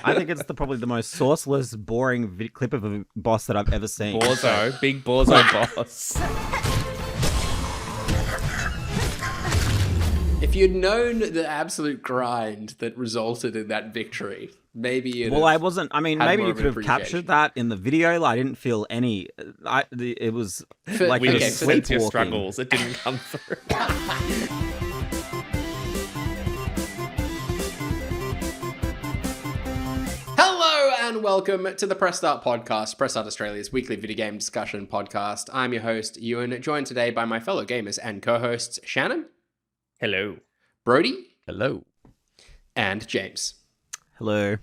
I think it's probably the most sourceless, boring clip of a boss that I've ever seen. Borzo, big Borzo boss. If you'd known the absolute grind that resulted in that victory, maybe you'd Well, I wasn't. I mean, maybe more you of could an have captured that in the video. I didn't feel any. It was like We you were just sensed your sleepwalking. struggles. It didn't come through. Hello and welcome to the Press Start Podcast, Press Start Australia's weekly video game discussion podcast. I'm your host, Ewan, joined today by my fellow gamers and co-hosts, Shannon, Hello. Brody, Hello. and James. Hello.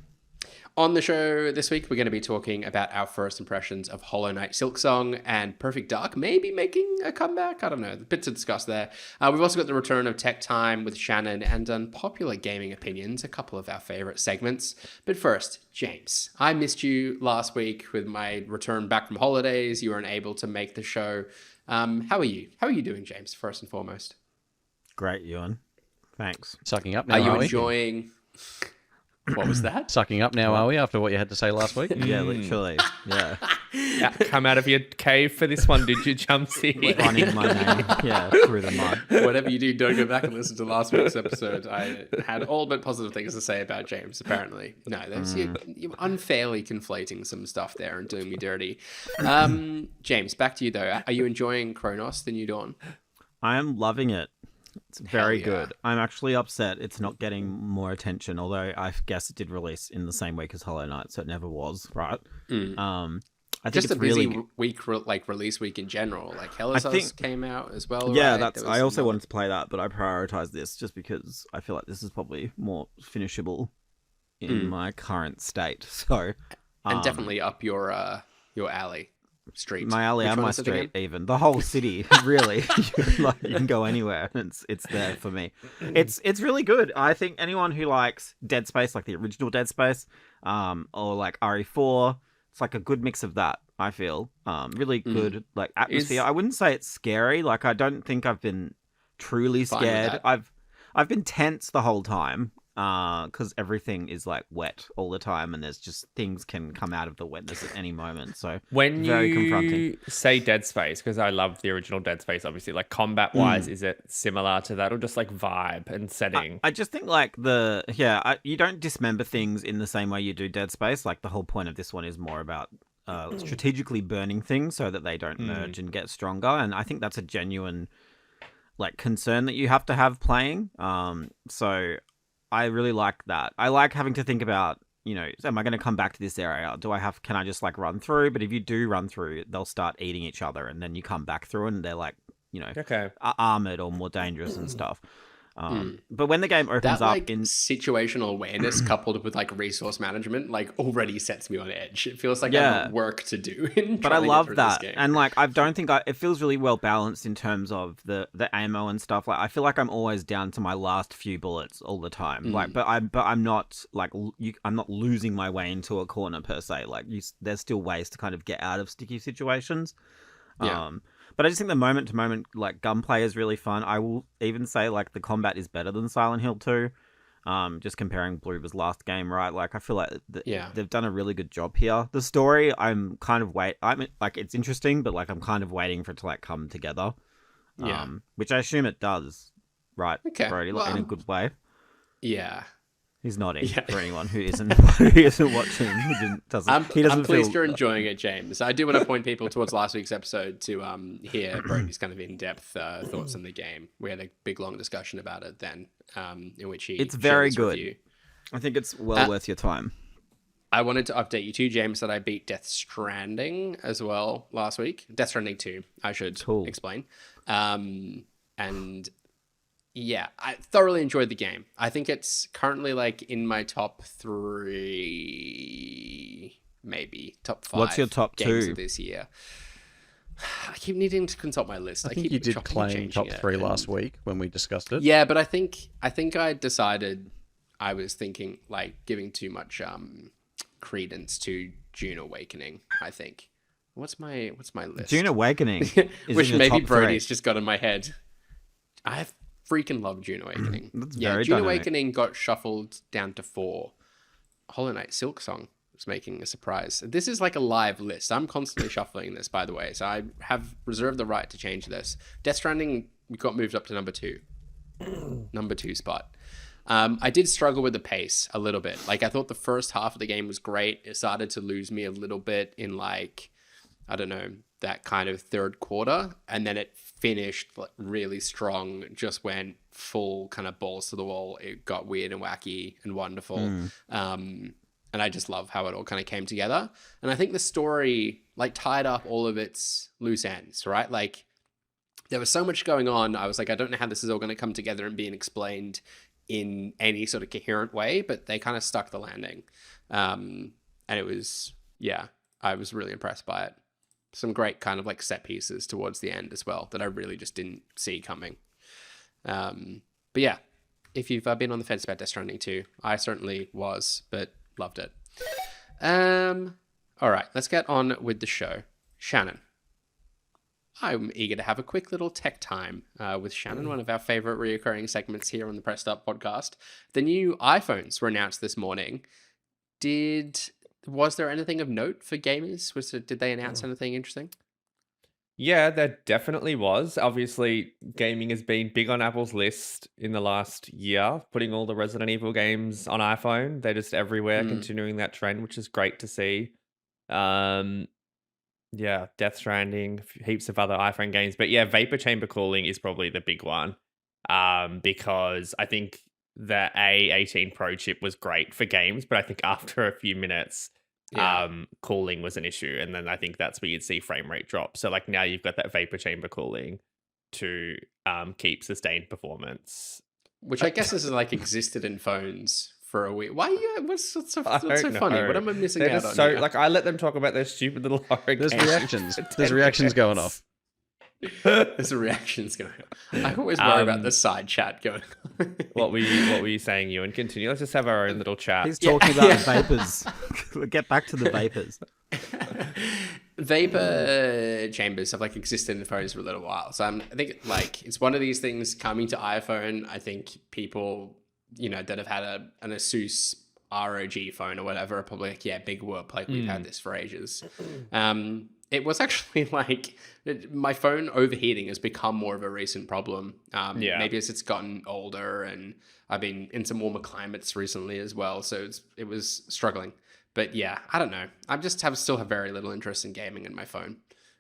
On the show this week, we're going to be talking about our first impressions of Hollow Knight Silksong and Perfect Dark maybe making a comeback. I don't know. A bit to discuss there. We've also got the return of Tech Time with Shannon and unpopular gaming opinions, a couple of our favorite segments. But first, James, I missed you last week with my return back from holidays. You weren't able to make the show. How are you? How are you doing, James, first and foremost? Great, Ewan. Thanks. Sucking up now, Are you are we? enjoying... What was that? Sucking up now, are we, after what you had to say last week? Yeah, literally. Yeah. Come out of your cave for this one, did you, Chumsy? Running my name. Yeah, through the mud. Whatever you do, don't go back and listen to last week's episode. I had all but positive things to say about James, apparently. No, you're unfairly conflating some stuff there and doing me dirty. James, back to you, though. Are you enjoying Kronos, the new Dawn? I am loving it. It's very yeah. good. I'm actually upset it's not getting more attention, although I guess it did release in the same week as Hollow Knight, so it never was, right? I think Just it's a busy really week, like release week in general. Like Hellas came out as well. Yeah, right? that's. There was I also another- wanted to play that, but I prioritized this just because I feel like this is probably more finishable in my current state. So, and definitely up your alley street. my alley Which and one my is it street, again? even the whole city, really. Like, you can go anywhere. It's there for me. It's really good. I think anyone who likes Dead Space, like the original Dead Space, or like RE4, it's like a good mix of that. I feel really good like atmosphere. I wouldn't say it's scary. Like I don't think I've been truly Fine with scared. that. I've been tense the whole time because everything is like wet all the time, and there's just things can come out of the wetness at any moment. So When very you confronting. say Dead Space, because I love the original Dead Space, obviously, like combat-wise, is it similar to that or just like vibe and setting? I just think like you don't dismember things in the same way you do Dead Space. Like the whole point of this one is more about strategically burning things so that they don't merge and get stronger. And I think that's a genuine like concern that you have to have playing. So I really like that. I like having to think about, am I going to come back to this area? Can I just like run through? But if you do run through, they'll start eating each other, and then you come back through and they're like, Okay. armored or more dangerous and stuff. But when the game opens That up like situational awareness coupled with like resource management like already sets me on edge. It feels like I have work to do. But I love that, and like I don't think it feels really well balanced in terms of the ammo and stuff. Like I feel like I'm always down to my last few bullets all the time. Like, but I'm not like I'm not losing my way into a corner per se. Like there's still ways to kind of get out of sticky situations. Yeah. But I just think the moment to moment like gunplay is really fun. I will even say like the combat is better than Silent Hill 2. Just comparing Bloober's last game, right? Like I feel like they've done a really good job here. The story, I'm kind of like it's interesting, but like I'm kind of waiting for it to like come together. Which I assume it does, right? Okay. Brody, like, in a good way. Yeah. He's nodding Yeah. for anyone who isn't watching. I'm pleased you're enjoying it, James. I do want to point people towards last week's episode to hear Brody's kind of in-depth thoughts on the game. We had a big, long discussion about it then, in which he It's very shared his good. review. I think it's well worth your time. I wanted to update you too, James, that I beat Death Stranding as well last week. Death Stranding 2, I should explain. And yeah, I thoroughly enjoyed the game. I think it's currently like in my top 3, maybe top 5. What's your top games 2 of this year? I keep needing to consult my list. I think you did claim top 3 last week when we discussed it. Yeah, but I think I decided I was thinking like giving too much credence to June Awakening. I think. What's my list? June Awakening, is which in your maybe top Brody's 3. just got in my head. I freaking love June Awakening. That's Yeah, very June dynamic. Awakening got shuffled down to 4 Hollow Knight Silksong was making a surprise. This is like a live list. I'm constantly shuffling this, by the way, so I have reserved the right to change this. Death Stranding got moved up to number 2. Number 2 spot. I did struggle with the pace a little bit. Like, I thought the first half of the game was great. It started to lose me a little bit in, like, I don't know, that kind of third quarter. And then it finished like really strong, just went full kind of balls to the wall. It got weird and wacky and wonderful. And I just love how it all kind of came together. And I think the story, like, tied up all of its loose ends, right? Like, there was so much going on. I was like, I don't know how this is all going to come together and being explained in any sort of coherent way, but they kind of stuck the landing. And it was, yeah, I was really impressed by it. Some great kind of like set pieces towards the end as well that I really just didn't see coming. But yeah, if you've been on the fence about Death Stranding 2, I certainly was, but loved it. All right, let's get on with the show. Shannon. I'm eager to have a quick little tech time with Shannon, one of our favorite reoccurring segments here on the Pressed Up podcast. The new iPhones were announced this morning. Was there anything of note for gamers? Did they announce anything interesting? Yeah, there definitely was. Obviously, gaming has been big on Apple's list in the last year, putting all the Resident Evil games on iPhone. They're just everywhere, continuing that trend, which is great to see. Yeah, Death Stranding, heaps of other iPhone games. But yeah, vapor chamber cooling is probably the big one, because I think the A18 Pro chip was great for games, but I think after a few minutes, cooling was an issue. And then I think that's where you'd see frame rate drop. So like now you've got that vapor chamber cooling to keep sustained performance. Which I guess has like existed in phones for a week. What's so funny? What am I missing out on? So like I let them talk about their stupid little horror There's games reactions. for 10 There's reactions going minutes. off. There's reactions going on. I always worry about the side chat going on. What were you saying, Ewan? Continue. Let's just have our own little chat. He's talking about the vapors. Get back to the vapors. Vapor chambers have like existed in phones for a little while. So I think like it's one of these things coming to iPhone. I think people, that have had an Asus ROG phone or whatever are probably like, yeah, big whoop. Like we've had this for ages. It was actually like my phone overheating has become more of a recent problem. Maybe as it's gotten older and I've been in some warmer climates recently as well. So it was struggling. But yeah, I don't know. Still have very little interest in gaming in my phone.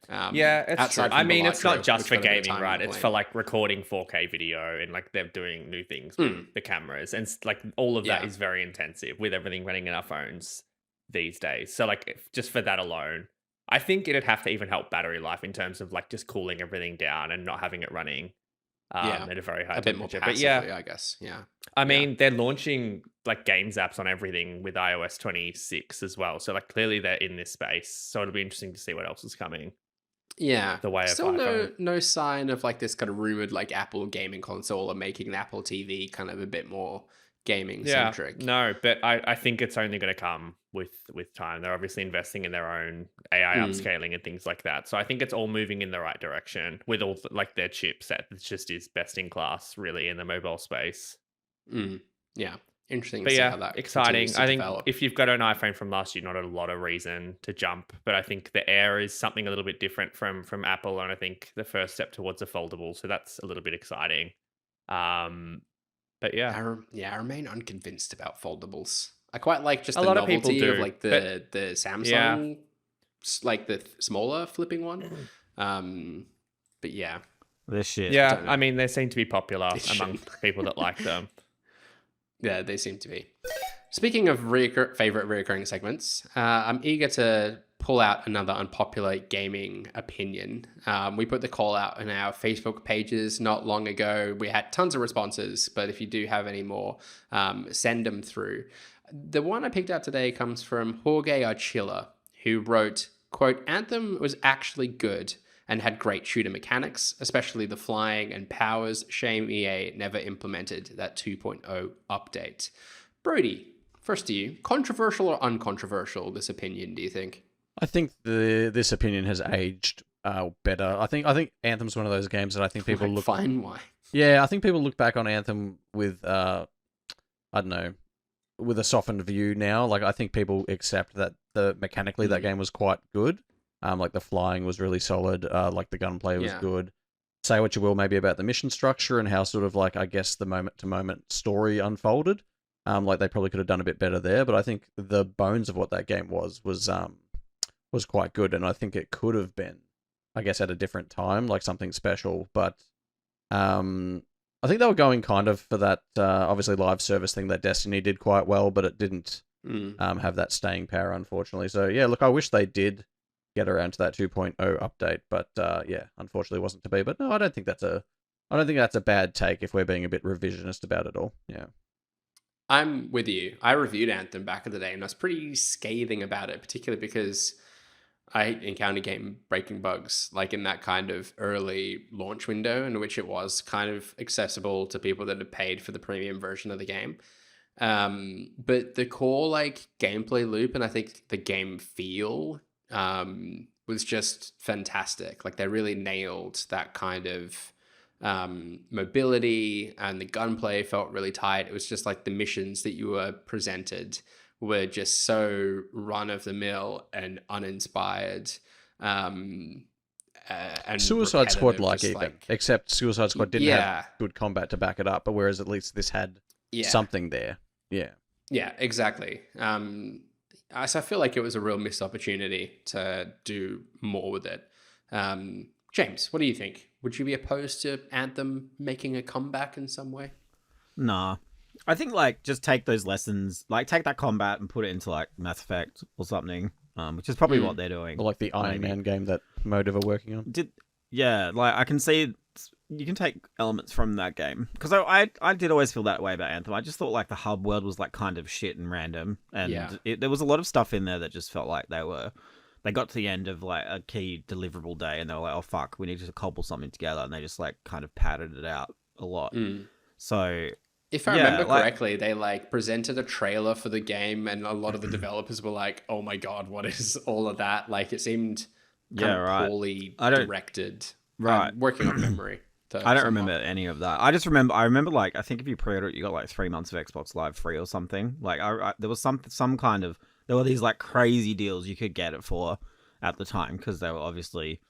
It's true. I mean, it's not just for gaming, right? It's playing. for like recording 4K video and like they're doing new things with the cameras. And like all of that is very intensive with everything running in our phones these days. So like just for that alone, I think it'd have to even help battery life in terms of like just cooling everything down and not having it running at a very high temperature. But yeah, I guess. Yeah. I mean, they're launching like games apps on everything with iOS 26 as well. So like clearly they're in this space. So it'll be interesting to see what else is coming. Yeah. The way of Still iPhone. no sign of like this kind of rumored like Apple gaming console or making an Apple TV kind of a bit more gaming centric. No, but I think it's only going to come with time. They're obviously investing in their own AI upscaling and things like that. So I think it's all moving in the right direction with all like their chipset. It just is best in class really in the mobile space. Yeah. Interesting But to see yeah, how that exciting. continues to I think develop. if you've got an iPhone from last year, not a lot of reason to jump. But I think the Air is something a little bit different from Apple, and I think the first step towards a foldable. So that's a little bit exciting. But yeah, I remain unconvinced about foldables. I quite like just A the lot of people novelty of do, like the Samsung, like the smaller flipping one. But yeah, This shit. yeah. I mean, they seem to be popular This among people that like them. yeah, they seem to be. Speaking of favorite reoccurring segments, I'm eager to pull out another unpopular gaming opinion. We put the call out in our Facebook pages not long ago. We had tons of responses, but if you do have any more, send them through. The one I picked out today comes from Jorge Archilla, who wrote, quote, Anthem was actually good and had great shooter mechanics, especially the flying and powers. Shame EA never implemented that 2.0 update. Brody, first to you, controversial or uncontroversial, this opinion, do you think? I think this opinion has aged better. I think Anthem's one of those games that I think people Fine, why? Yeah, I think people look back on Anthem with I don't know, with a softened view now. Like I think people accept that mechanically that game was quite good. Like the flying was really solid. Like the gunplay was good. Say what you will maybe about the mission structure and how sort of like I guess the moment to moment story unfolded. Like they probably could have done a bit better there, but I think the bones of what that game was quite good, and I think it could have been, I guess, at a different time, like something special. But I think they were going kind of for that obviously live service thing that Destiny did quite well, but it didn't have that staying power, unfortunately. So yeah, look, I wish they did get around to that 2.0 update, but yeah, unfortunately wasn't to be. But no, I don't think that's a bad take if we're being a bit revisionist about it all. Yeah. I'm with you. I reviewed Anthem back in the day and I was pretty scathing about it, particularly because I encountered game-breaking bugs, like in that kind of early launch window in which it was kind of accessible to people that had paid for the premium version of the game. But the core like gameplay loop and I think the game feel was just fantastic. Like they really nailed that kind of mobility, and the gunplay felt really tight. It was just like the missions that you were presented were just so run-of-the-mill and uninspired. And Suicide Squad repetitive, even, except Suicide Squad didn't have good combat to back it up, but whereas at least this had something there. Yeah, exactly. So I feel like it was a real missed opportunity to do more with it. James, what do you think? Would you be opposed to Anthem making a comeback in some way? Nah. I think, like, just take those lessons, like, take that combat and put it into, like, Mass Effect or something, which is probably what they're doing. Or, like, the Iron Man game that Motive are working on. Yeah, like, I can see you can take elements from that game. Because I did always feel that way about Anthem. I just thought, like, the hub world was, like, kind of shit and random. And there was a lot of stuff in there that just felt like they got to the end of, like, a key deliverable day and they were like, oh, fuck, we need to cobble something together. And they just, like, kind of padded it out a lot. So... If I remember correctly, they like presented a trailer for the game and a lot of the developers were like, oh my God, what is all of that? Like it seemed kind of poorly directed. Right. I'm working on memory. I don't remember any of that. I remember like, I think if you pre-order it, you got like 3 months of Xbox Live free or something. Like there was some kind of, there were these like crazy deals you could get it for at the time because they were obviously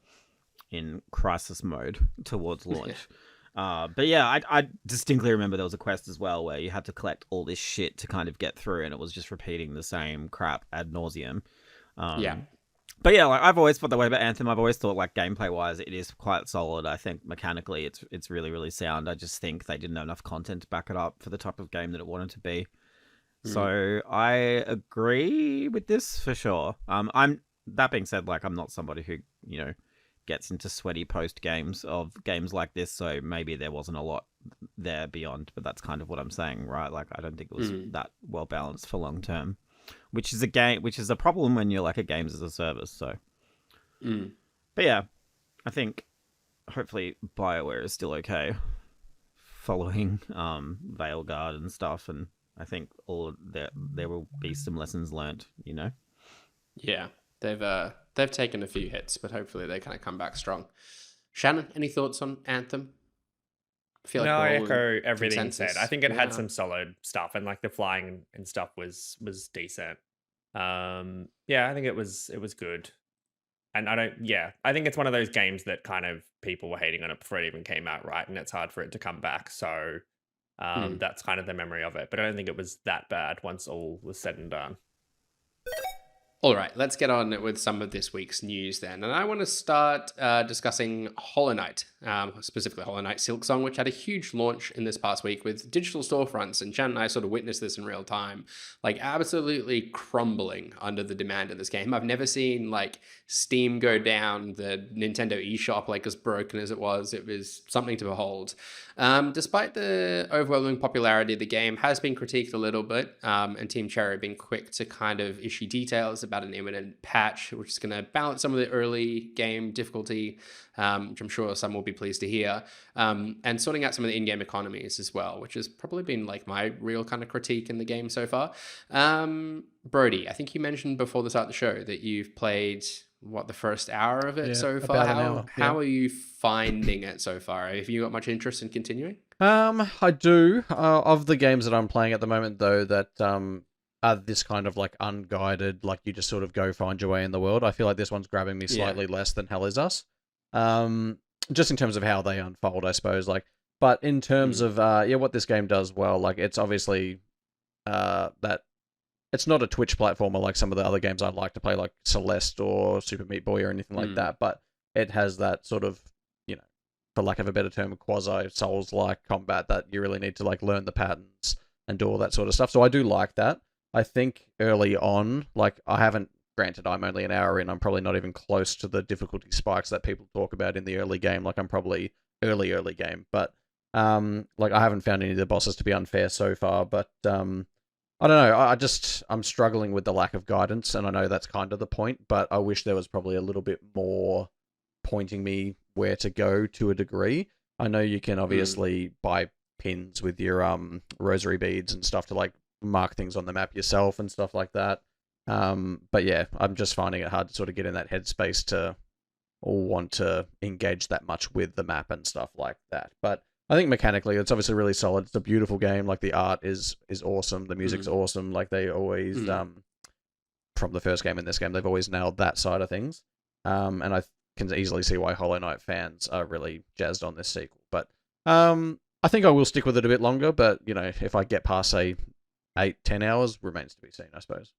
in crisis mode towards launch. But yeah, I distinctly remember there was a quest as well where you had to collect all this shit to kind of get through, and it was just repeating the same crap ad nauseum. But yeah, like I've always felt that way about Anthem. I've always thought like gameplay wise, it is quite solid. I think mechanically, it's really really sound. I just think they didn't have enough content to back it up for the type of game that it wanted to be. So I agree with this for sure. That being said, like I'm not somebody who gets into sweaty post games of games like this, so maybe there wasn't a lot there beyond, but that's kind of what I'm saying, right? Like I don't think it was that well balanced for long term, which is a problem when you're like a games as a service. So but yeah, I think hopefully BioWare is still okay following Veilguard and stuff, and I think there will be some lessons learned, Yeah. They've taken a few hits, but hopefully they kind of come back strong. Shannon, any thoughts on Anthem? I echo everything said. I think it had some solid stuff, and like the flying and stuff was decent. I think it was good. And I think it's one of those games that kind of people were hating on it before it even came out, right? And it's hard for it to come back. So that's kind of the memory of it. But I don't think it was that bad once all was said and done. All right, let's get on with some of this week's news then. And I want to start discussing Hollow Knight, specifically Hollow Knight Silksong, which had a huge launch in this past week with digital storefronts. And Shannon and I sort of witnessed this in real time, like absolutely crumbling under the demand of this game. I've never seen like Steam go down, the Nintendo eShop like as broken as it was. It was something to behold. Despite the overwhelming popularity, the game has been critiqued a little bit, and Team Cherry have been quick to kind of issue details about an imminent patch, which is going to balance some of the early game difficulty, which I'm sure some will be pleased to hear, and sorting out some of the in-game economies as well, which has probably been like my real kind of critique in the game so far. Brody, I think you mentioned before the start of the show that you've played the first hour of it so far. How are you finding it so far? Have you got much interest in continuing? I do. Of the games that I'm playing at the moment, though, that are this kind of like unguided, like you just sort of go find your way in the world. I feel like this one's grabbing me slightly less than Hell Is Us. Just in terms of how they unfold, I suppose. Like, but in terms of what this game does well, like it's obviously that it's not a Twitch platformer like some of the other games I'd like to play, like Celeste or Super Meat Boy or anything like that. But it has that sort of, for lack of a better term, quasi Souls-like combat that you really need to like learn the patterns and do all that sort of stuff. So I do like that. I think early on, like granted, I'm only an hour in, I'm probably not even close to the difficulty spikes that people talk about in the early game. Like I'm probably early game, but like I haven't found any of the bosses to be unfair so far, but I don't know. I'm struggling with the lack of guidance, and I know that's kind of the point, but I wish there was probably a little bit more pointing me where to go to a degree. I know you can obviously buy pins with your rosary beads and stuff to like mark things on the map yourself and stuff like that. But yeah, I'm just finding it hard to sort of get in that headspace to want to engage that much with the map and stuff like that. But I think mechanically it's obviously really solid. It's a beautiful game. Like the art is awesome. The music's awesome. Like they always from the first game and this game, they've always nailed that side of things. And I can easily see why Hollow Knight fans are really jazzed on this sequel. But I think I will stick with it a bit longer, but if I get past say 8-10 hours, remains to be seen, I suppose.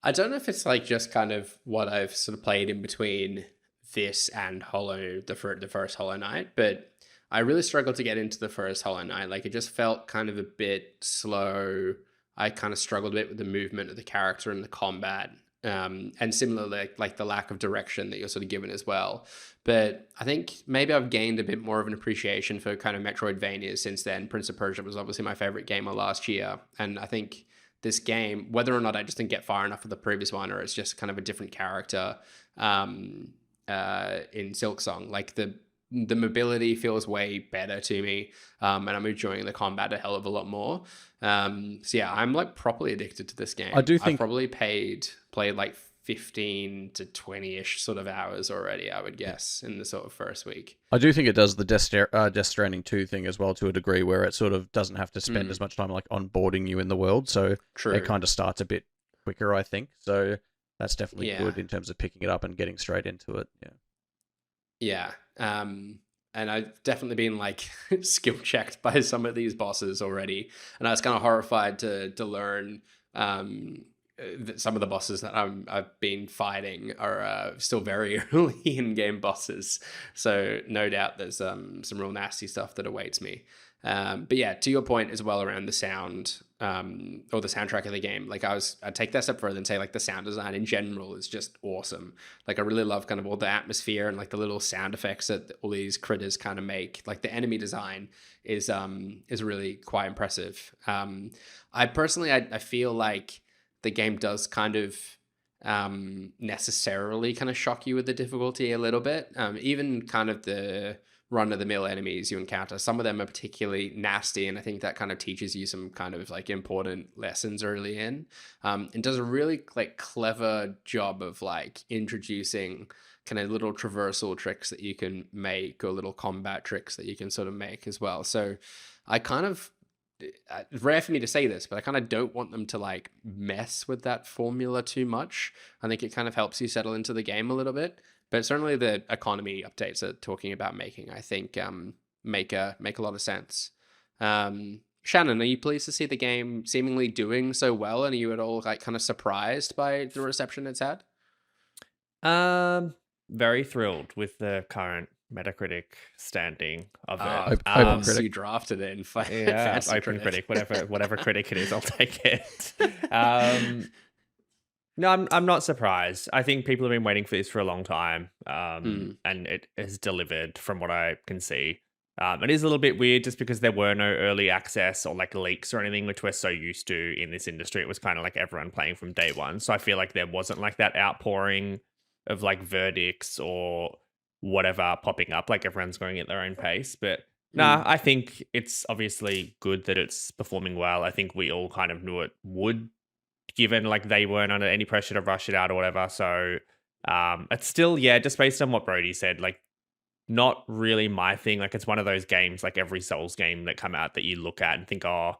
I don't know if it's like just kind of what I've sort of played in between this and the first Hollow Knight, but I really struggled to get into the first Hollow Knight. Like it just felt kind of a bit slow. I kind of struggled a bit with the movement of the character and the combat. And similarly, like the lack of direction that you're sort of given as well. But I think maybe I've gained a bit more of an appreciation for kind of Metroidvanias since then. Prince of Persia was obviously my favorite game of last year. And I think this game, whether or not I just didn't get far enough with the previous one, or it's just kind of a different character in Silksong, like the mobility feels way better to me, and I'm enjoying the combat a hell of a lot more. So yeah, I'm like properly addicted to this game. I do think I've probably played like 15 to 20-ish sort of hours already, I would guess, in the sort of first week. I do think it does the Death Stranding 2 thing as well to a degree where it sort of doesn't have to spend as much time like onboarding you in the world. So it kind of starts a bit quicker, I think. So that's definitely good in terms of picking it up and getting straight into it. Yeah. And I've definitely been like skill checked by some of these bosses already. And I was kind of horrified to learn that some of the bosses that I've been fighting are still very early in game bosses. So no doubt there's some real nasty stuff that awaits me. But yeah, to your point as well around the sound or the soundtrack of the game, like I'd take that step further and say like the sound design in general is just awesome. Like I really love kind of all the atmosphere and like the little sound effects that all these critters kind of make. Like the enemy design is really quite impressive. I personally feel like the game does kind of necessarily kind of shock you with the difficulty a little bit. Even kind of the run-of-the-mill enemies you encounter, some of them are particularly nasty, and I think that kind of teaches you some kind of like important lessons early in. It does a really like clever job of like introducing kind of little traversal tricks that you can make, or little combat tricks that you can sort of make as well. So I kind of, it's rare for me to say this, but I kind of don't want them to like mess with that formula too much. I think it kind of helps you settle into the game a little bit. But certainly the economy updates are talking about making, I think, make a lot of sense. Shannon, are you pleased to see the game seemingly doing so well? And are you at all like kind of surprised by the reception it's had? Very thrilled with the current Metacritic standing of it. Open critic. You drafted it in Fancy Open critic, whatever critic it is, I'll take it. No, I'm not surprised. I think people have been waiting for this for a long time, and it has delivered from what I can see. It is a little bit weird just because there were no early access or like leaks or anything, which we're so used to in this industry. It was kind of like everyone playing from day one. So I feel like there wasn't like that outpouring of like verdicts or whatever popping up, like everyone's going at their own pace. But nah, I think it's obviously good that it's performing well. I think we all kind of knew it would, given like they weren't under any pressure to rush it out or whatever. So it's still, just based on what Brody said, like not really my thing. Like, it's one of those games, like every Souls game that come out that you look at and think, oh,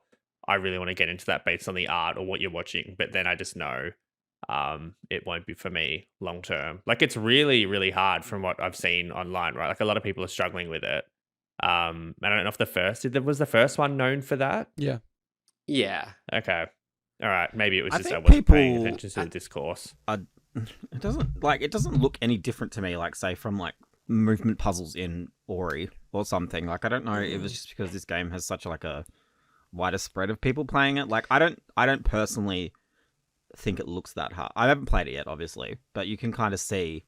I really want to get into that based on the art or what you're watching. But then I just know it won't be for me long term. Like, it's really, really hard from what I've seen online, right? Like, a lot of people are struggling with it. I don't know if was the first one known for that? Yeah. Yeah. Okay. All right. Maybe it was I just I think wasn't paying people- attention to the discourse. It doesn't look any different to me, like, say, from like movement puzzles in Ori or something. Like, I don't know, it was just because this game has such like a wider spread of people playing it. Like, I don't personally think it looks that hard. I haven't played it yet, obviously, but you can kind of see,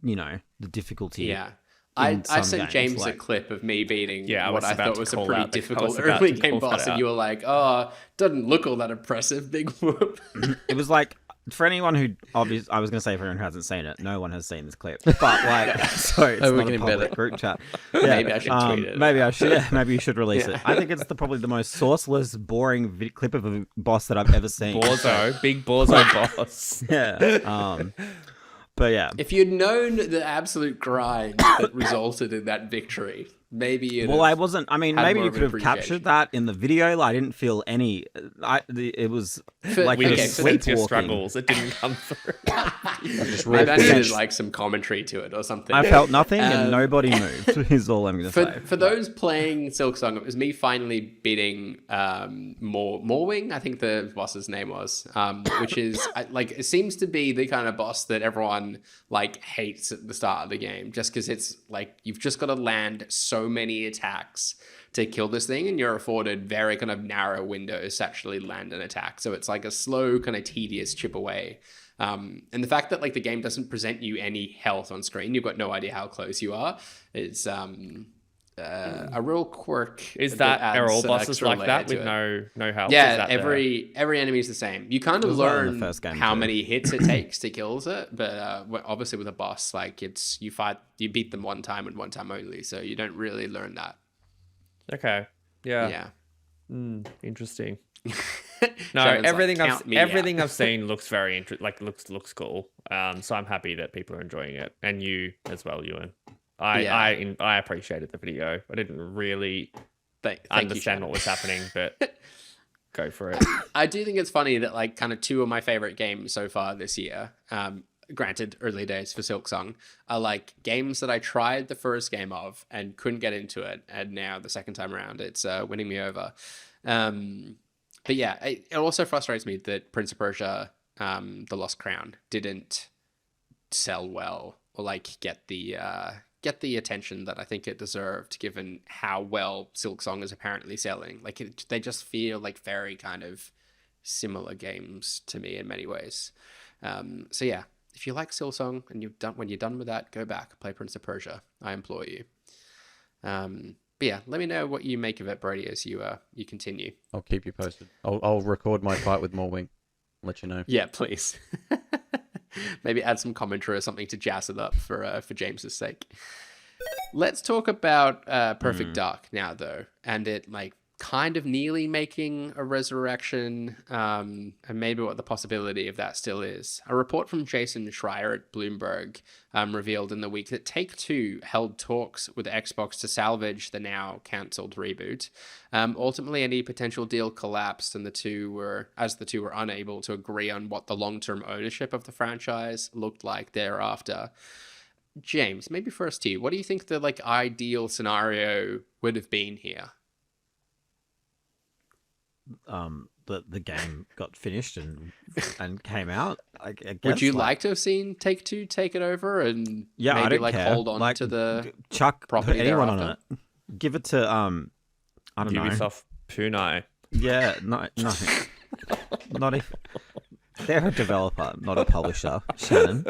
you know, the difficulty. Yeah. I sent games, James a clip of me beating Yeah, what I thought was a pretty difficult about early to game call that boss, and out. you were like, "Oh, doesn't look all that impressive, big whoop." It was like, for anyone who I was going to say for anyone who hasn't seen it, no one has seen this clip. But like, so it's Oh, we not can a embed public it. group chat. Yeah, Maybe I should tweet it. Maybe I should. Yeah, maybe you should release Yeah. it. I think it's probably the most sourceless, boring clip of a boss that I've ever seen. Borzo, big Borzo boss. Yeah. But yeah. If you'd known the absolute grind that resulted in that victory, maybe you'd Well, have I wasn't. I mean, had maybe more you of could an have captured appreciation. that in the video. Like, I didn't feel any. It was like We Okay, just so slipped your sleepwalking. struggles. It didn't come through. Maybe I needed Essentially- like some commentary to it or something. I felt nothing and Um, nobody moved. Is all I'm going to say. For those playing Silksong, it was me finally beating Morwing, I think the boss's name was, which is like, it seems to be the kind of boss that everyone like hates at the start of the game, just because it's like you've just got to land so many attacks to kill this thing, and you're afforded very kind of narrow windows to actually land an attack. So it's like a slow, kind of tedious chip away. And the fact that like the game doesn't present you any health on screen, you've got no idea how close you are. It's a real quirk. Is that adds are all an bosses extra like layer that to with it. no health? Is Yeah, that every enemy is the same. You kind of was like in the learn first game how too. many hits it takes to kill it, but obviously with a boss, like you beat them one time and one time only, so you don't really learn that. Okay. Yeah. Yeah. Interesting. No, Sharon's like, everything "Count me out." I've seen looks very looks cool. So I'm happy that people are enjoying it, and you as well, Ewan. I appreciated the video. I didn't really Thank you, understand Shannon. what was happening, but go for it. I do think it's funny that like kind of two of my favorite games so far this year, granted early days for Silksong, are like games that I tried the first game of and couldn't get into it, and now the second time around it's winning me over. But yeah, it also frustrates me that Prince of Persia, The Lost Crown, didn't sell well or like get the attention that I think it deserved, given how well Silksong is apparently selling. Like they just feel like very kind of similar games to me in many ways. So yeah, if you like Silksong and when you're done with that, go back, play Prince of Persia. I implore you. But yeah, let me know what you make of it, Brody, as you continue. I'll keep you posted. I'll record my fight with Morwing. Let you know. Yeah, please. Maybe add some commentary or something to jazz it up for James's sake. Let's talk about Perfect Dark now, though, and it like kind of nearly making a resurrection, and maybe what the possibility of that still is. A report from Jason Schreier at Bloomberg revealed in the week that Take-Two held talks with Xbox to salvage the now cancelled reboot. Ultimately, any potential deal collapsed, and the two were unable to agree on what the long-term ownership of the franchise looked like thereafter. James, maybe first to you, what do you think the like ideal scenario would have been here? The game got finished and came out. I guess, Would you like to have seen Take-Two take it over and Yeah, I maybe don't like care. hold on Like, to the Chuck, property put anyone on thereafter? it. Give it to I don't know. Ubisoft Punai. Yeah, no, not if they're a developer, not a publisher. Shannon,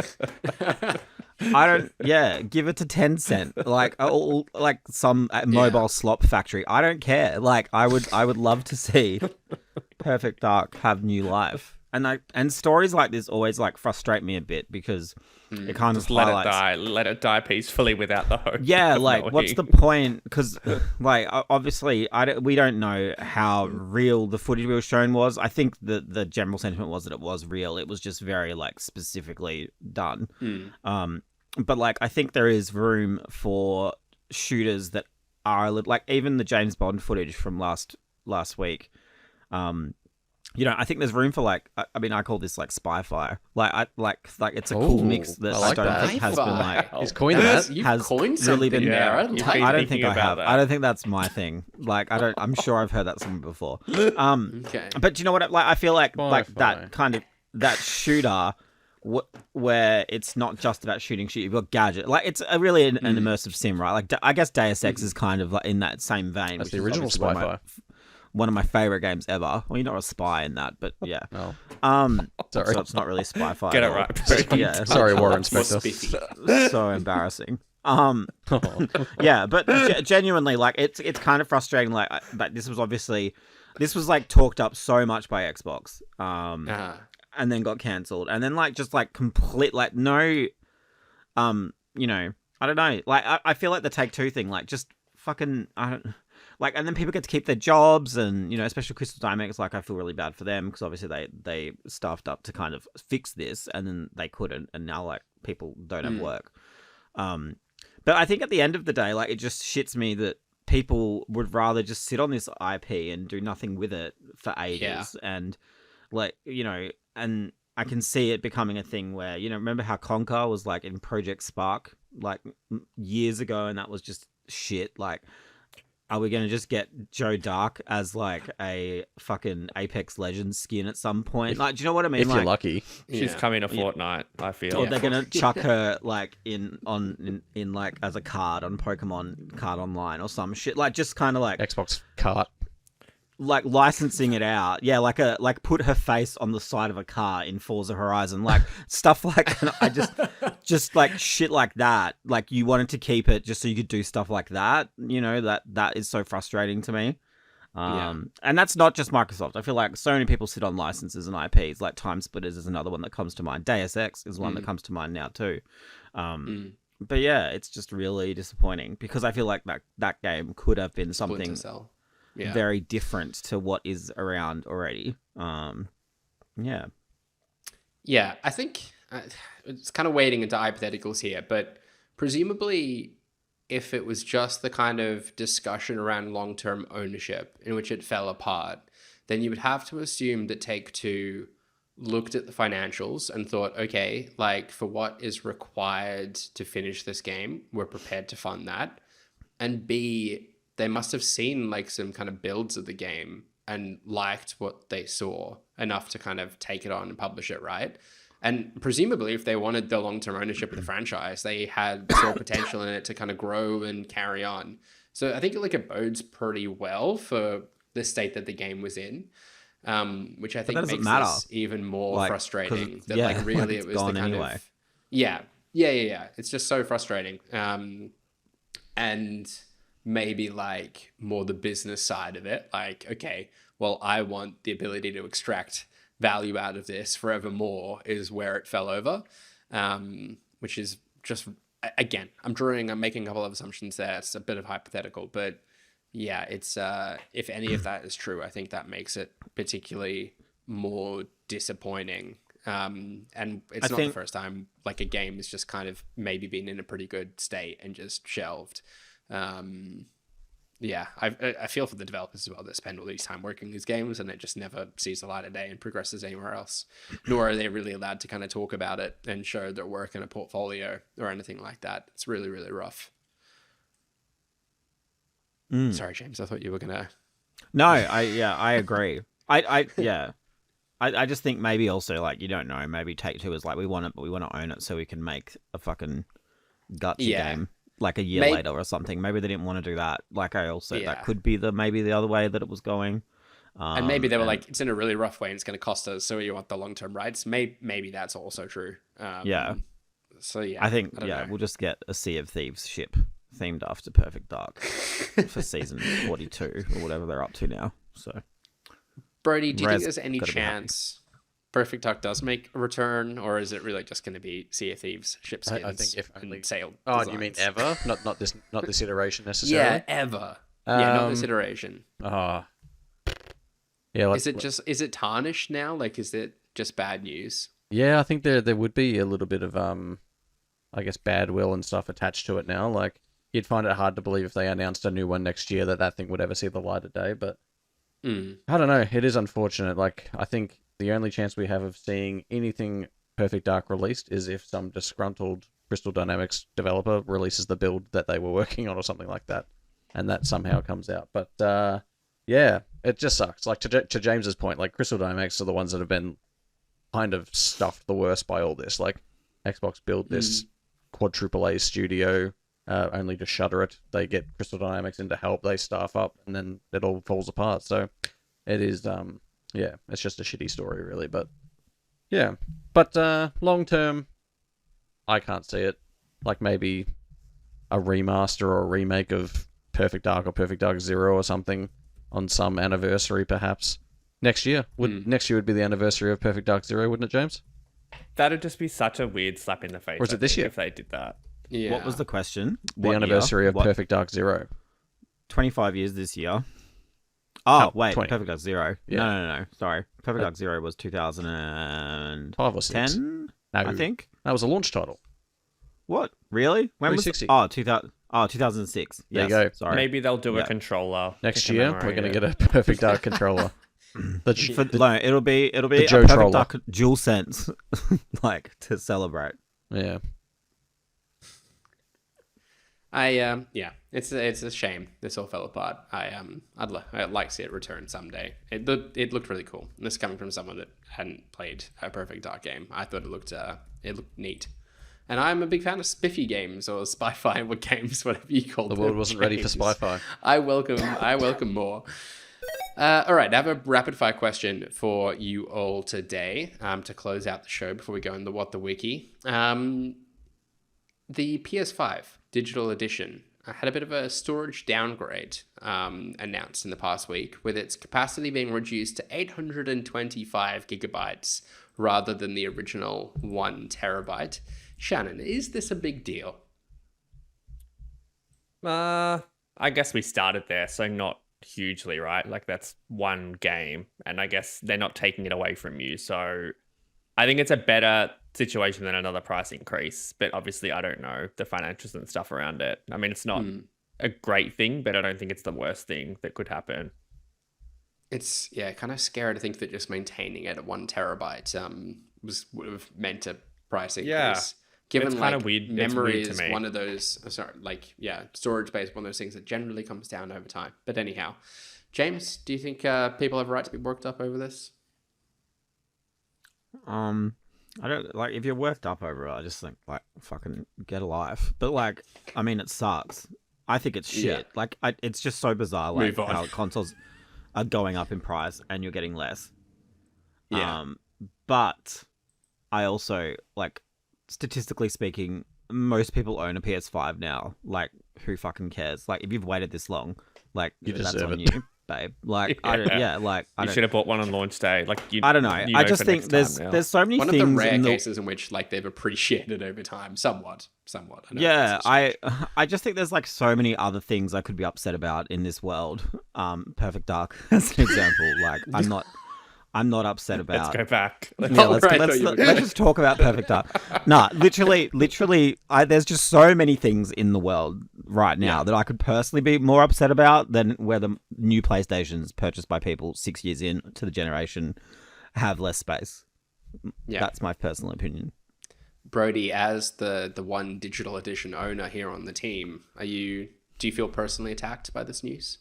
I don't. Yeah, give it to Tencent, like some mobile slop factory. I don't care. Like I would love to see Perfect Dark have new life. And stories like this always like frustrate me a bit because it kind of Just let highlights. let it die peacefully without the hope. Yeah, of like, knowing. what's the point? Because, like, obviously, we don't know how real the footage we were shown was. I think the general sentiment was that it was real. It was just very, like, specifically done. but like I think there is room for shooters that are a little, like even the James Bond footage from last week. I think there's room for like I mean I call this like spy fire. Like it's a cool mix that I like don't that. think has been like He's coined that. You've has coined really something been there. I You've like been I don't thinking think I about have. that. I don't think that's my thing. Like I'm sure I've heard that somewhere before. Okay. But do you know what? Like I feel like Fire. that kind of that shooter, where it's not just about shooting shit. You've got gadget. Like it's a really an immersive sim, right? Like I guess Deus Ex is kind of like in that same vein. That's which the is original obviously spy-fi. one of my favorite games ever. Well, you're not a spy in that, but yeah. Oh. So it's not really spy-fi. Get at it all. right. Yeah. Sorry, Warren More Spector. spiffy. So embarrassing. Yeah, but genuinely, like it's kind of frustrating. Like, but this was like talked up so much by Xbox, and then got cancelled, and then like just like complete like no, I don't know. Like I feel like the Take-Two thing, like just fucking I don't. Like, and then people get to keep their jobs, and especially Crystal Dynamics. Like, I feel really bad for them because obviously they staffed up to kind of fix this, and then they couldn't, and now like people don't have work. But I think at the end of the day, like it just shits me that people would rather just sit on this IP and do nothing with it for ages, and like and I can see it becoming a thing where remember how Conker was like in Project Spark like years ago, and that was just shit. Like, are we going to just get Joe Dark as like a fucking Apex Legends skin at some point? Like, do you know what I mean? If like, you're lucky. She's coming a fortnight, I feel. or they're gonna chuck her like in like as a card on Pokemon Card Online or some shit. Like just kind of like Xbox cart. like licensing it out. Yeah, like put her face on the side of a car in Forza Horizon. Like stuff like I just like shit like that. Like you wanted to keep it just so you could do stuff like that. That is so frustrating to me. And that's not just Microsoft. I feel like so many people sit on licenses and IPs. Like Time Splitters is another one that comes to mind. Deus Ex is one that comes to mind now too. But yeah, it's just really disappointing because I feel like that game could have been something very different to what is around already. Yeah, I think it's kind of wading into hypotheticals here, but presumably if it was just the kind of discussion around long-term ownership in which it fell apart, then you would have to assume that Take-Two looked at the financials and thought, okay, like for what is required to finish this game, we're prepared to fund that. And B, they must have seen like some kind of builds of the game and liked what they saw enough to kind of take it on and publish it, right? And presumably if they wanted the long-term ownership of the franchise, they saw potential in it to kind of grow and carry on. So I think like it bodes pretty well for the state that the game was in, which I think makes this even more frustrating. That like really it was the kind of... Yeah. It's just so frustrating. And maybe like more the business side of it. Like, okay, well, I want the ability to extract value out of this forevermore is where it fell over, which is just, again, I'm making a couple of assumptions there. It's a bit of hypothetical, but yeah, it's if any of that is true, I think that makes it particularly more disappointing. And it's not the first time like a game has just kind of maybe been in a pretty good state and just shelved. I feel for the developers as well that spend all these time working these games and it just never sees the light of day and progresses anywhere else. Nor are they really allowed to kind of talk about it and show their work in a portfolio or anything like that. It's really, really rough. Sorry, James, I thought you were gonna... No, I agree. I just think maybe also like, you don't know, maybe Take-Two is like, we want it, but we want to own it so we can make a fucking gutsy game like a year later or something. Maybe they didn't want to do that. Like I also, that could be maybe the other way that it was going. And maybe they were like, it's in a really rough way and it's going to cost us, so you want the long-term rights. Maybe that's also true. So yeah, I think we'll just get a Sea of Thieves ship themed after Perfect Dark for season 42 or whatever they're up to now. So, Brody, do you think there's any chance Perfect Dark does make a return, or is it really just going to be Sea of Thieves ship skins? I think if only sailed. Oh, designs? you mean ever? Not this iteration necessarily. Yeah, ever. Not this iteration. Yeah. Is it tarnished now? Like, is it just bad news? Yeah, I think there would be a little bit of I guess, bad will and stuff attached to it now. Like, you'd find it hard to believe if they announced a new one next year that thing would ever see the light of day. But I don't know. It is unfortunate. Like, I think the only chance we have of seeing anything Perfect Dark released is if some disgruntled Crystal Dynamics developer releases the build that they were working on or something like that, and that somehow comes out. But yeah, it just sucks. Like, to James's point, like, Crystal Dynamics are the ones that have been kind of stuffed the worst by all this. Like, Xbox build this quadruple A studio only to shutter it. They get Crystal Dynamics in to help, they staff up, and then it all falls apart. So it is, yeah, it's just a shitty story, really. But yeah, but long term, I can't see it. Like, maybe a remaster or a remake of Perfect Dark or Perfect Dark Zero or something on some anniversary, perhaps. Next year would be the anniversary of Perfect Dark Zero, wouldn't it, James? That'd just be such a weird slap in the face. Or is it this year? If they did that? Yeah. What was the question? The anniversary of Perfect Dark Zero. 25 years this year. Oh, wait. 20. Perfect Dark Zero. Yeah. No. Sorry. Perfect Dark Zero was 2010, 5 or 6. No, I think. that was a launch title. What? Really? When was 360. it? 2006. There Yes, you go. Sorry. Maybe they'll do a controller. Next to year, we're going to get a Perfect Dark controller. No, it'll be a Joe Perfect Troller. Dark DualSense, like, to celebrate. Yeah. Yeah, it's a shame this all fell apart. I'd like to see it return someday. It looked really cool. And this is coming from someone that hadn't played a Perfect Dark game. I thought it looked neat. And I'm a big fan of spiffy games or spy-fi games, whatever you call them. The world wasn't ready for spy-fi. I welcome more. All right, I have a rapid fire question for you all today to close out the show before we go into What the Wiki. The PS5 digital edition had a bit of a storage downgrade announced in the past week, with its capacity being reduced to 825 gigabytes rather than the original 1 terabyte. Shannon, is this a big deal? I guess we started there, so not hugely, right? Like, that's one game, and I guess they're not taking it away from you. So I think it's a better situation than another price increase, but obviously I don't know the financials and stuff around it. I mean, it's not a great thing, but I don't think it's the worst thing that could happen. It's kind of scary to think that just maintaining it at 1 terabyte would have meant a price increase. Yeah. Given, it's kind like, of weird. memory It's weird to is me. one of those, storage space, one of those things that generally comes down over time. But anyhow, James, do you think people have a right to be worked up over this? I don't, like, if you're worked up over it, I just think, like, fucking get a life. But, like, I mean, it sucks. I think it's shit. Yeah. Like, it's just so bizarre, like, Move on. how consoles are going up in price and you're getting less. Yeah. But I also, like, statistically speaking, most people own a PS5 now. Like, who fucking cares? Like, if you've waited this long, like, You that's deserve on it. you, babe. Like, You should have bought one on launch day. Like, I don't know. I just for think next time now. there's so many One of things the rare in the cases in which, like, they've appreciated over time, somewhat. I know Yeah, it's I just think there's, like, so many other things I could be upset about in this world. Perfect Dark as an example. Like, I'm not upset about. Let's go back. Yeah, Oh, right, I thought you were let's just talk about Perfect Dark. Nah, literally, there's just so many things in the world right now that I could personally be more upset about than where the new PlayStations purchased by people 6 years into the generation have less space. Yeah. That's my personal opinion. Brody, as the one digital edition owner here on the team, do you feel personally attacked by this news?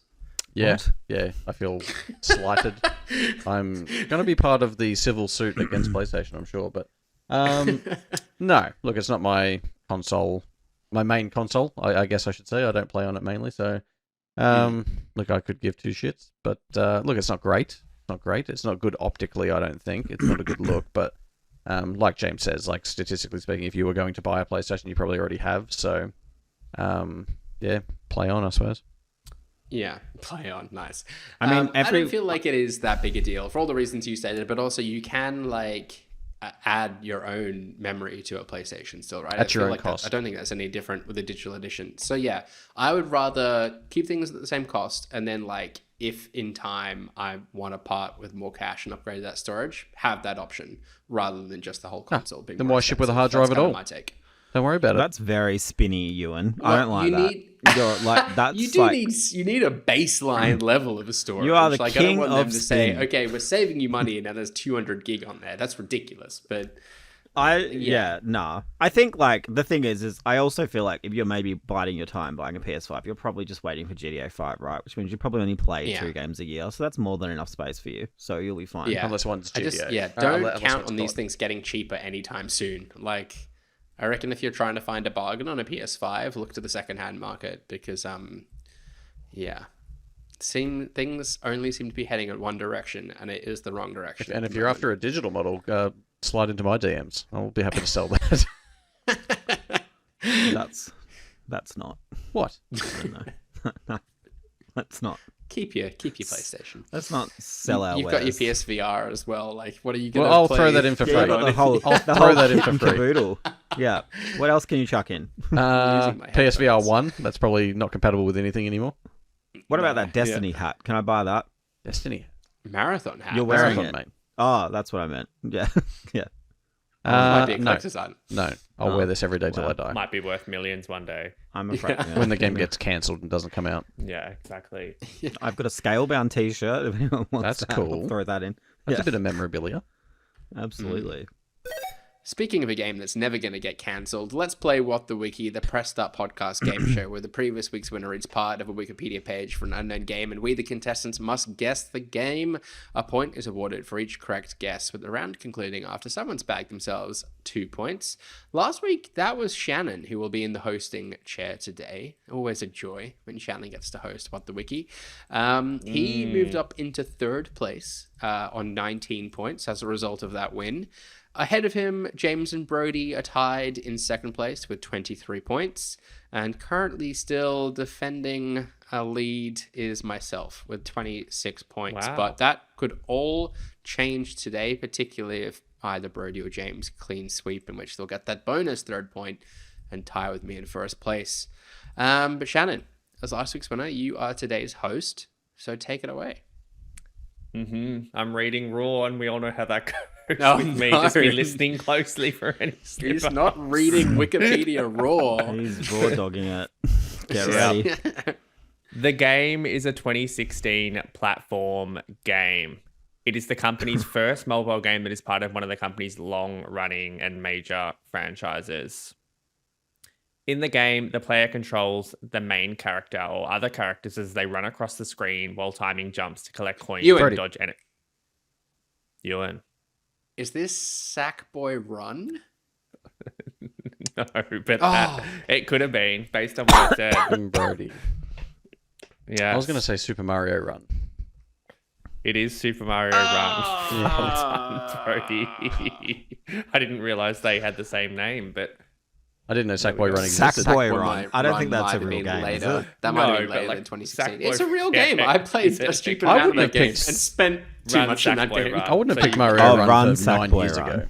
Yeah, What? yeah. I feel slighted. I'm going to be part of the civil suit against PlayStation, I'm sure. But no, look, it's not my console, my main console. I guess I should say. I don't play on it mainly, so look, I could give two shits. But look, it's not great. It's not great. It's not good optically. I don't think it's not a good look. But like James says, like statistically speaking, if you were going to buy a PlayStation, you probably already have. So yeah, play on, I suppose. Yeah, play on. Nice. I mean, I don't feel like it is that big a deal for all the reasons you stated, but also you can, like, add your own memory to a PlayStation still, right? At your own like cost. I don't think that's any different with a digital edition. So yeah, I would rather keep things at the same cost, and then, like, if in time I want to part with more cash and upgrade that storage, have that option rather than just the whole console being then more why ship with a expensive. hard drive That's at kinda all? My take. Don't worry about it. That's very spinny, Ewan. I don't like that. You're like that's you need a baseline level of a storage. You are the like, king I don't want them of to say, spin. okay, we're saving you money and now there's 200 gig on there. That's ridiculous. But nah. I think like the thing is I also feel like if you're maybe biding your time buying a PS5, you're probably just waiting for GTA 5, right? Which means you probably only play 2 games a year, so that's more than enough space for you. So you'll be fine. Yeah. Unless one's GTA. Don't count on these things getting cheaper anytime soon. Like, I reckon if you're trying to find a bargain on a PS5, look to the secondhand market because, things only seem to be heading in one direction, and it is the wrong direction. And if you're after a digital model, slide into my DMs. I'll be happy to sell that. That's not. What? No. That's not. Keep your PlayStation. Let's not sell our You've wares. got your PSVR as well. Like, what are you going to Well, I'll play? throw that in for free. I'll throw that in for free. Caboodle. Yeah. What else can you chuck in? PSVR headphones. 1. That's probably not compatible with anything anymore. What about that Destiny hat? Can I buy that? Destiny. Marathon hat. You're wearing Marathon, it. mate. Oh, that's what I meant. Yeah. Yeah. Might be a no. collector's item. No. I'll wear this every day till I die. Might be worth millions one day. I'm afraid. Yeah. When the game gets cancelled and doesn't come out. Yeah, exactly. I've got a scale-bound T-shirt. If anyone wants That's that, cool. I'll throw that in. That's Yeah. a bit of memorabilia. Absolutely. Speaking of a game that's never going to get cancelled, let's play What the Wiki, the Pressed Up podcast game show, where the previous week's winner is part of a Wikipedia page for an unknown game, and we, the contestants, must guess the game. A point is awarded for each correct guess, with the round concluding after someone's bagged themselves 2 points. Last week, that was Shannon, who will be in the hosting chair today. Always a joy when Shannon gets to host What the Wiki. He moved up into third place on 19 points as a result of that win. Ahead of him, James and Brody are tied in second place with 23 points. And currently still defending a lead is myself with 26 points. Wow. But that could all change today, particularly if either Brody or James clean sweep, in which they'll get that bonus third point and tie with me in first place. But Shannon, as last week's winner, you are today's host. So take it away. I'm reading Raw, and we all know how that goes Oh, with me. no. Just be listening closely for any slip He's up. not reading Wikipedia Raw. He's raw dogging it. Get Yeah. ready. The game is a 2016 platform game. It is the company's first mobile game that is part of one of the company's long-running and major franchises. In the game, the player controls the main character or other characters as they run across the screen while timing jumps to collect coins Ewan. and dodge enemies. Ewan. Is this Sackboy Run? No, but it could have been based on what it said. Brody. Yeah, I was going to say Super Mario Run. It is Super Mario Run. Well done, Brody. I didn't realize they had the same name, but I didn't know Sackboy Run existed. Sackboy Sackboy Run. I don't Run think that's might a have real been game. Is later. it? That might have No, been but later like than 2016. Sackboy- It's a real Yeah, game. I played a stupid I amount of wouldn't that have game picked- and spent too Run much in that Sackboy game. Run. I wouldn't have So picked you- Mario Oh, Run Run for 9 Sackboy years Run. ago.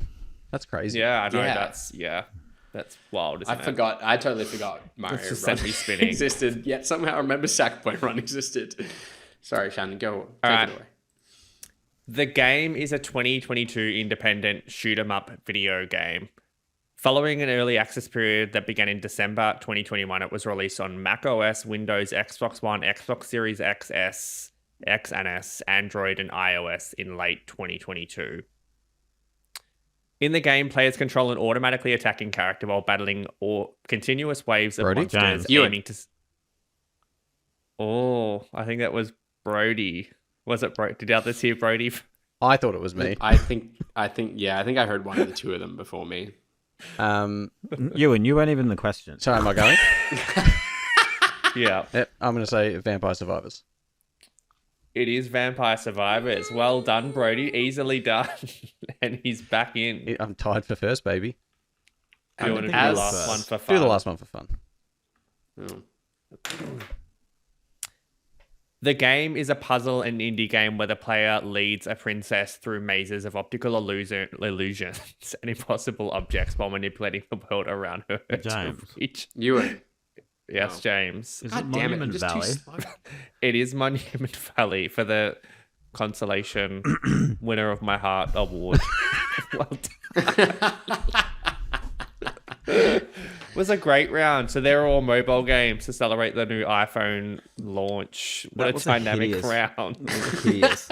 That's crazy. Yeah, I know. Yeah. That's wild, isn't I it? forgot. I totally forgot Mario It's just Run sent me spinning. existed. Yet somehow I remember Sackboy Run existed. Sorry, Shannon. Go. Take right. it away. The game is a 2022 independent shoot-'em-up video game. Following an early access period that began in December 2021, it was released on Mac OS, Windows, Xbox One, Xbox Series XS, X and S, Android, and iOS in late 2022. In the game, players control an automatically attacking character while battling continuous waves of Brody? monsters James. Ewan. aiming to... Oh, I think that was Brody. Was it Brody? Did others hear Brody? I thought it was me. I think I heard one of the two of them before me. Ewan, you weren't even the question. So am I going? Yeah. Yep, I'm going to say Vampire Survivors. It is Vampire Survivors. Well done, Brody. Easily done. And he's back in. I'm tied for first, baby. Do you want to do the as- last one for fun? Do the last one for fun. Oh. The game is a puzzle and indie game where the player leads a princess through mazes of optical illusions and impossible objects while manipulating the world around her. to James. reach- Ewan. Yes, Oh. James. Is God it damn it! I'm Monument just too Valley? slow. It is Monument Valley for the consolation winner of my heart award. Well done. was a great round. So they're all mobile games to celebrate the new iPhone launch. What That a was dynamic hideous- round. It was hideous.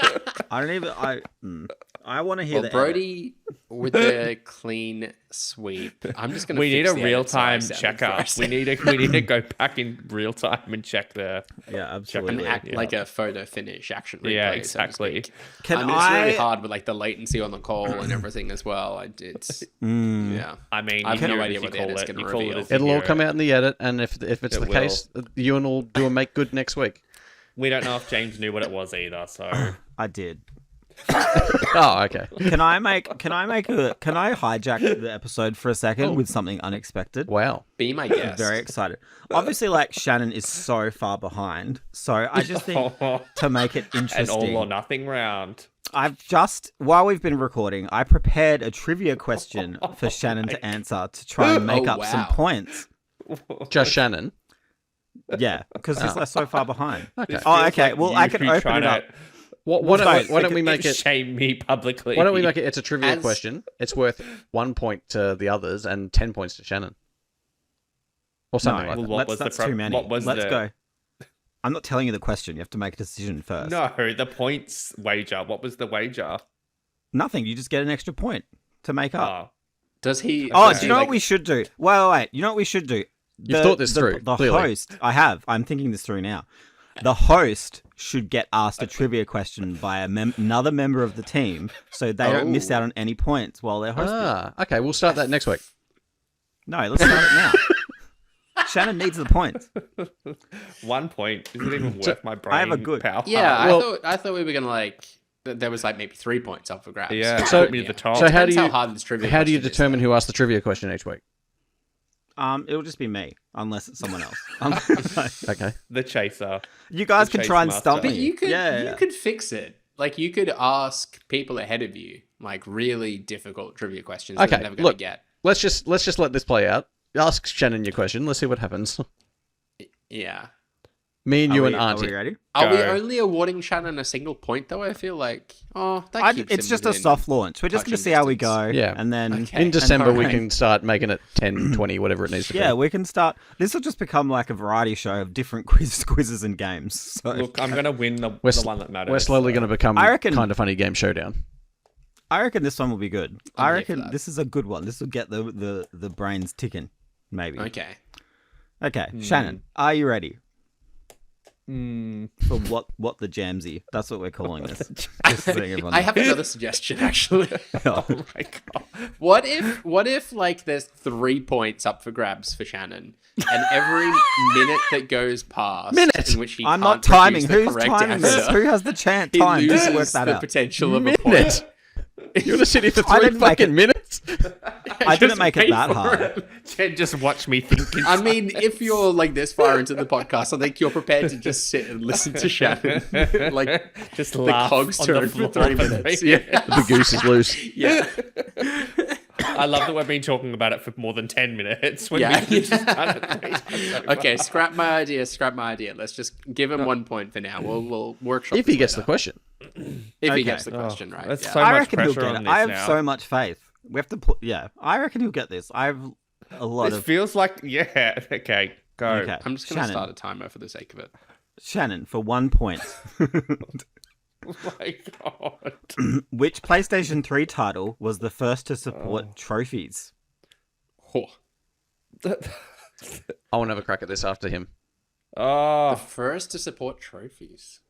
I don't even. I want to hear Well, the edit. Brody with the clean sweep. I'm just gonna. We need fix a the real edit so I time sound checker. impressive. We need to go back in real time and check the. Yeah, An absolutely. act, Yeah. like a photo finish action replay. Yeah, so to exactly. speak. Can I mean, it's really I? hard with like the latency on the call and everything as well. It's Mm. yeah. I mean, I have you no hear it idea if you what the call edit's it. gonna You call reveal. it as you It'll all hear come it. out in the edit, and if it's It the will. case, Ewan will do a make good next week. We don't know if James knew what it was either. So I did. Oh, okay. Can I hijack the episode for a second with something unexpected? Wow. Be my I'm guest. very excited. Obviously, like Shannon is so far behind, so I just think to make it an interesting, all or nothing round. I've just while we've been recording, I prepared a trivia question for Shannon to answer to try and make Oh, up some wow. points. Just Shannon. Yeah, because he's like so far behind. Okay. This Oh, feels okay. like Well, I you can two open trying it up. to Why don't we It make it? shame me publicly? Why don't we make it? It's a trivia As- question. It's worth 1 point to the others and 10 points to Shannon, or something No, like Well, that. what was the that's pro- too many. what was Let's the- go. I'm not telling you the question. You have to make a decision first. No, the points wager. What was the wager? Nothing. You just get an extra point to make up. Oh, Does he? Oh, does do he, you know like, what we should do? Wait. You know what we should do? You've thought this through, The clearly. host, I have. I'm thinking this through now. The host should get asked a trivia question by another member of the team, so they don't miss Oh. out on any points while they're hosting. Okay. We'll start that next week. No, let's start it now. Shannon needs the points. 1 point. Is it even worth my brain I have a good- power? Yeah, Well- I thought we were gonna like. There was like maybe 3 points up for grabs. Yeah, So- put me at the top. So how do Depends you hard this trivia how do you question is, determine though. who asks the trivia question each week? It'll just be me, unless it's someone else. Okay. The chaser. You guys The can chase try and master. stump But me. you could yeah. you could fix it. Like you could ask people ahead of you like really difficult trivia questions that Okay, they're never gonna look. get. Let's just let this play out. Ask Shannon your question. Let's see what happens. Yeah. Me and you and Are we Auntie. ready? Are we Go. only awarding Shannon a single point though? I feel like that keeps It's him just a within soft launch. We're just going to touching see how we distance. go. Yeah. And then Okay. In December, we alright. can start making it 10, 20, whatever it needs to be. Yeah, we can start. This will just become like a variety show of different quizzes and games. So Look, I'm gonna win the We're, one that matters. we're slowly going to become I reckon- kind of funny game showdown. I reckon this one will be good. I'm I here for reckon that. this is a good one. This will get the brains ticking. Maybe. Okay. Okay, Shannon, are you ready Hmm. for what the jamsy? That's what we're calling this. Just so everyone I knows. have another suggestion actually. Oh my god. What if like there's 3 points up for grabs for Shannon, and every minute that goes past Minute? in which he I'm can't not timing. produce the Who's correct timing this? answer, Who has the chance? he Time to loses work that the out. potential of a Minute? point. You want to sit here for I 3 didn't make fucking it- minutes? I didn't Just make it wait that for hard. it. Jen, just watch me think. I mean, if you're like this far into the podcast, I think you're prepared to just sit and listen to Shannon. Like just the laugh cogs on the turn for floor 3 minutes. three Yeah. The goose is loose. Yeah. I love that we've been talking about it for more than 10 minutes. When Yeah. we just done it 3 times over. Okay, scrap my idea. Let's just give him 1 point for now. We'll workshop If he this gets the later. question. If Okay. he gets the question right. that's Yeah. so I much reckon he'll pressure get on it. this I have now. so much faith. We have to put. Yeah, I reckon he'll get this. I have a lot This of feels like okay, go. Okay. I'm just going to Shannon. start a timer for the sake of it. Shannon for 1 point. Oh my god. Which PlayStation 3 title was the first to support trophies? Oh. I want to have a crack at this after him. The Oh, first to support trophies.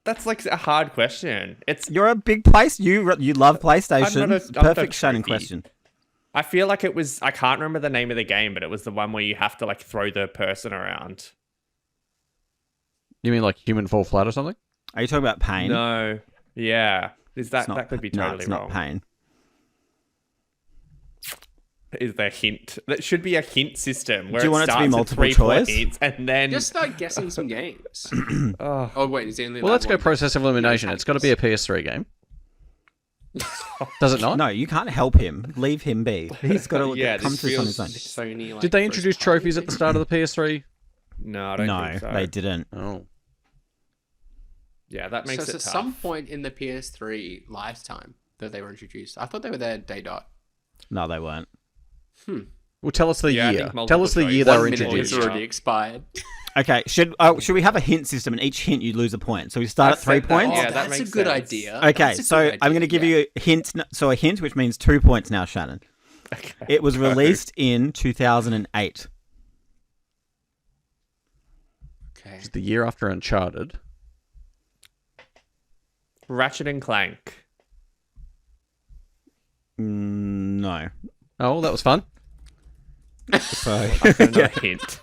that's like a hard question. It's. You're a big place. You love PlayStation. I'm not a Perfect Shannon trophy. question. I feel like it was. I can't remember the name of the game, but it was the one where you have to like throw the person around. You mean like human fall flat or something? Are you talking about Pain? No. Yeah. Is that It's not- that could be no, totally it's wrong? not Pain. Is there a hint? That should be a hint system where Do you want it to be starts at multiple 3 choice? points and then Just start guessing some games. oh, Oh, wait, is he only Well, allowed let's go one? process of elimination. It's got to be a PS3 game. Does it not? No, you can't help him. Leave him be. He's got to Yeah, come this through on feels- his own. Sony, like, Did they first introduce party trophies at the start of the PS3? no, I don't No, think so. they didn't. Oh. Yeah, that So makes it's it at tough. some point in the PS3 lifetime that they were introduced. I thought they were there day dot. No, they weren't. Well, tell us the Yeah, I year. think multiple Tell us the choice. year they 1 were minute introduced. is already expired. Okay, should we have a hint system, and each hint you lose a point? So we start at 3 said that. points. Yeah, Oh, that that's a makes good sense. idea. Okay, That's a so good I'm going to idea, give you a hint. So a hint, which means 2 points now, Shannon. Okay. It was released in 2008. Okay. It's the year after Uncharted. Ratchet and Clank. No. Oh, well, that was fun. So A hint.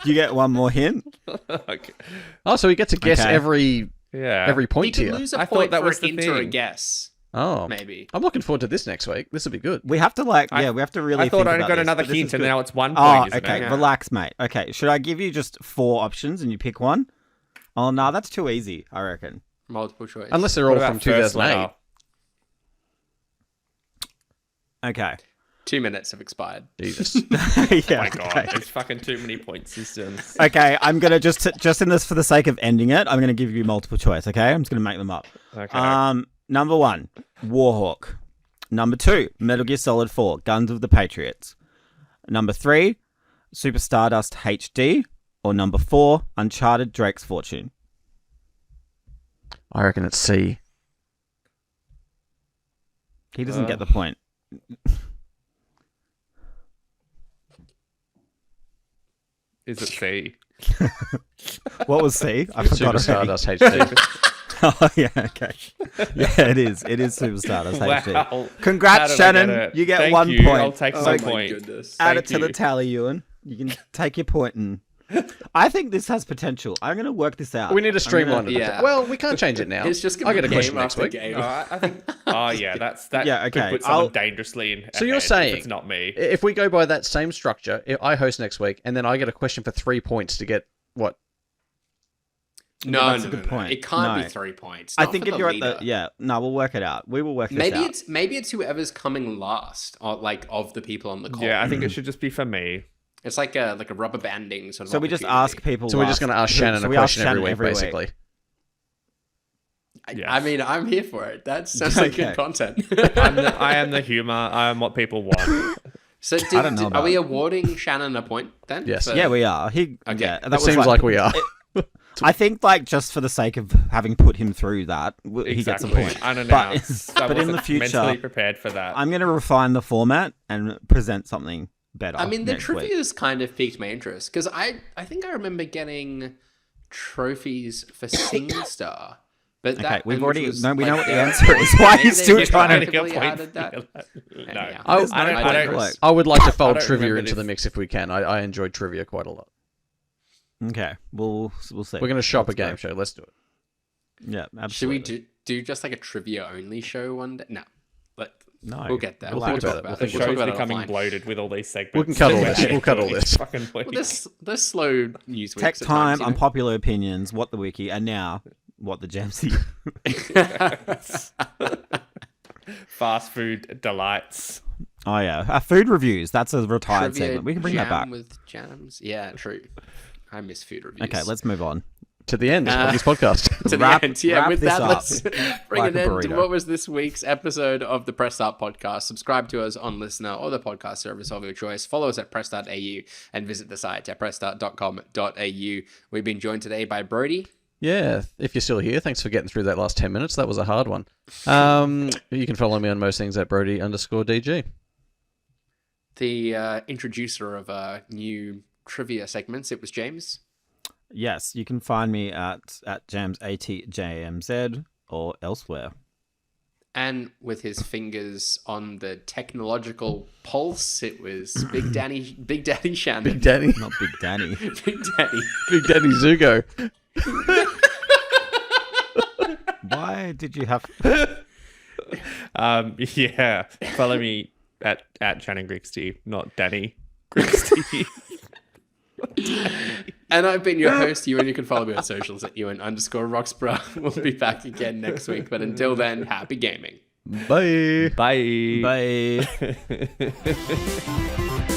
you get one more hint. Okay. Oh, so we get to guess Okay. every Yeah. You point could here. lose a I point thought that for was a the hint or a thing. guess, Oh, maybe. I'm looking forward to this next week. This will be good. We have to we have to really. I thought think I about got this, another but this hint is and good. now it's 1 Oh, point, isn't okay. it? Yeah. Relax, mate. Okay, should I give you just 4 options and you pick one? Oh no, that's too easy. I reckon. Multiple choice. Unless they're What all about from first 2008. letter? Okay. 2 minutes have expired. Jesus. Yeah. Oh my god, okay. it's fucking too many point systems. Okay, I'm gonna just in this for the sake of ending it. I'm gonna give you multiple choice. Okay, I'm just gonna make them up. Okay. Number 1, Warhawk. Number 2, Metal Gear Solid 4, Guns of the Patriots. Number 3, Super Stardust HD. Or number 4, Uncharted Drake's Fortune. I reckon it's C. He doesn't get the point. Is it C? What was C? I Super forgot already. Stardust HD. Oh yeah, okay. Yeah, it is. It is Super Stardust HD. Wow. How Congrats, did I get Shannon. it? You get Thank 1 you. point. I'll take So some my point. goodness. add Thank it to the you. tally, Ewan. You can take your point and I think this has potential. I'm going to work this out. We need to streamline gonna- it. Yeah. Well, we can't change it now. It's just I going get to a be question game next after week. game. I think. Oh yeah, that. Yeah, could okay. put someone I'll- dangerously in. So you're ahead if saying- it's not me? If we go by that same structure, I host next week, and then I get a question for 3 points to get what? No, that's a good point. It can't No. be 3 points. I Not think for if the you're leader. at the no, we'll work it out. We will work this Maybe out. it's whoever's coming last, or like of the people on the call. Yeah, I think it should just be for me. It's like a rubber banding sort of. So we just opportunity. ask people. So we're just going to ask Shannon so a we ask question every Shannon week, every week. basically. Yes. I mean, I'm here for it. That sounds like Okay. good content. I am the humor. I am what people want. So I don't know are about we it. awarding Shannon a point then? Yes. For- Yeah, we are. Okay. Yeah, It seems like we are. I think, like, just for the sake of having put him through that, he gets a Exactly. point. Unannounced. I but in the wasn't future, mentally prepared for that. I'm going to refine the format and present something better. I mean, the next trivia's week. kind of piqued my interest because I think I remember getting trophies for SingStar. But Okay, that we've which already was, no. We like, know what the fair. answer is. Why are you Maybe still they trying to? effectively point added that. no. Yeah. I There's no I point. don't- Look, I would like to I fold don't trivia remember into the this. mix if we can. I enjoyed trivia quite a lot. Okay, we'll see. We're going to shop Let's a game go. show. Let's do it. Yeah, Should we absolutely. do just like a trivia only show one day? No. No, We'll get there. We'll We'll think talk about it. about We'll it. The think We'll talk show's about it becoming offline. bloated with all these segments. We can cut all this. Yeah, We'll cut all each this. fucking week. Well, there's slow news weeks. Tech at time, times, you know? unpopular opinions, what the wiki, and now what the Jamsy. Fast food delights. Oh yeah, food reviews. That's a retired Trivia segment. We can bring that jam back. with jams. Yeah, true. I miss food reviews. Okay, let's move on. To the end of this podcast. to wrap- the end. Yeah, wrap with this that, up let's bring like an a end to burrito. what was this week's episode of the Press Start podcast. Subscribe to us on Listener or the podcast service of your choice. Follow us at press.au and visit the site at pressstart.com.au. We've been joined today by Brody. Yeah, if you're still here, thanks for getting through that last 10 minutes. That was a hard one. You can follow me on most things at Brody_DG. The introducer of new trivia segments. It was James. Yes, you can find me at JamsATJMZ or elsewhere. And with his fingers on the technological pulse, it was Big Daddy Shannon. Big Daddy. Not Big Danny. Big Daddy. Big Daddy Zugo. Why did you have? Yeah. Follow me at Shannon Grixty, not Danny Grixty. And I've been your host, Ewan. You can follow me on socials at Ewan_Roxburgh. We'll be back again next week. But until then, happy gaming. Bye. Bye. Bye.